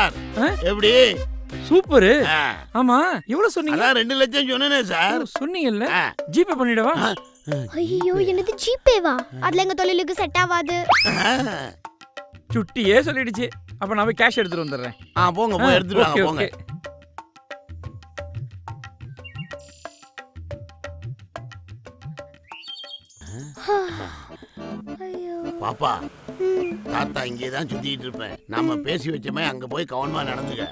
Sir. எப்படி? Super. ஆமா எவ்வளவு சொன்னீங்க? அதான் 2 லட்சம் சொன்னேனே சார். சொன்னீங்கல்ல, ஜிபே பண்ணிடவா? ஐயோ என்னது ஜிபேவா? அதுல எங்க தொழிலுக்கு செட் ஆகாது. சுட்டியே சொல்லிடுச்சு. அப்ப நான் போய் கேஷ் எடுத்துட்டு வந்துடுறேன். போங்க போய் எடுத்துட்டு வாங்க போங்க. பாப்பா, தாத்தா இங்கே தான் சுத்திட்டு இருப்பேன். நாம பேசி வச்சமே அங்க போய் கவனமா நடந்துக்க.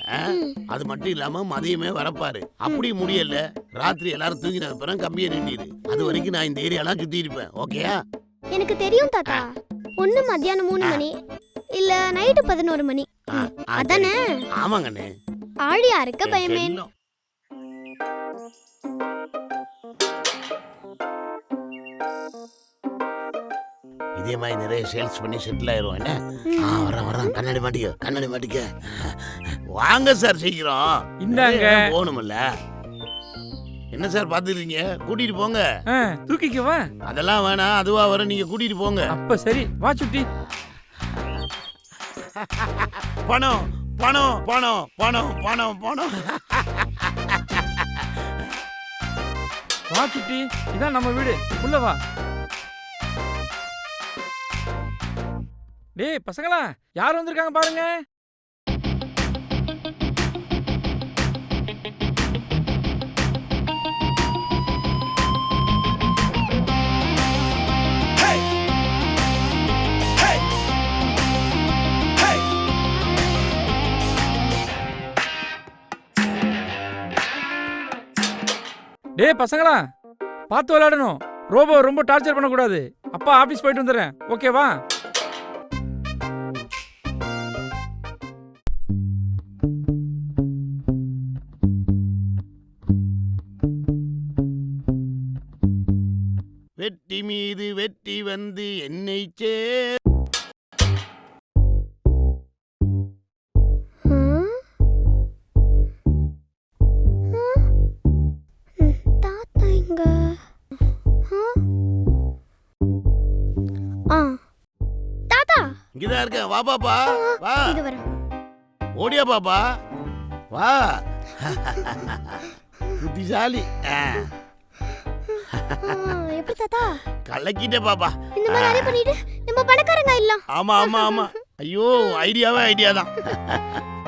அது மட்டும் இல்லாம மதியமே வரப்பாரு. அப்படி முடியல, ராத்திரி எல்லாரும் தூங்கினது பிறகு கம்பியை நின்றுடு. அது வரைக்கும் நான் இந்த ஏரியாலாம் சுத்தி இருப்பேன். ஓகேயா? எனக்கு தெரியும் தாத்தா. ஒண்ணு மத்தியானம் 3 மணி இல்ல நைட்டு 11 மணி. அதானே? ஆமாங்கண்ணே. ஆழியா இருக்க பயமே. இதே மாதிரி நிறைய சேல்ஸ் பண்ணி செட்டில் ஆயிரும். என்ன வரேன். கண்ணாடி மாட்டிக்க. வாங்க சார் சீக்கிரம். இந்தாங்க. போகணும்ல. என்ன சார் பாத்துறீங்க? கூட்டிட்டு போங்க. தூக்கிக்கவா? அதெல்லாம் வேணாம், அதுவா வர, நீங்க கூட்டிட்டு போங்க. அப்ப சரி, வா சுட்டி. பணம் பணம் பணம் பணம் பணம் பணம். வா சுட்டி, இதான் நம்ம வீடு. உள்ள வா. டேய் பசங்களா, யார் வந்திருக்காங்க பாருங்க. டேய் பசங்களா, பார்த்து விளையாடணும். ரோபோ ரொம்ப டார்ச்சர் பண்ணக்கூடாது. அப்பா ஆபீஸ் போயிட்டு வந்துடுறேன். ஓகேவா? வெட்டி மீது வெட்டி வந்து என்னை தாத்தா எங்க? தாத்தா இங்கதான் இருக்கேன். வா பாப்பா வா. இது வர. ஓடியா பாப்பா வா. புத்திசாலி. எப்படி தாத்தா? கலக்கிட்டே பாப்பா. இந்த மாதிரி நிறைய பண்ணிட்டு நம்ம பணக்காரங்க இல்ல. ஆமா. ஐயோ ஐடியாவே ஐடியா தான்.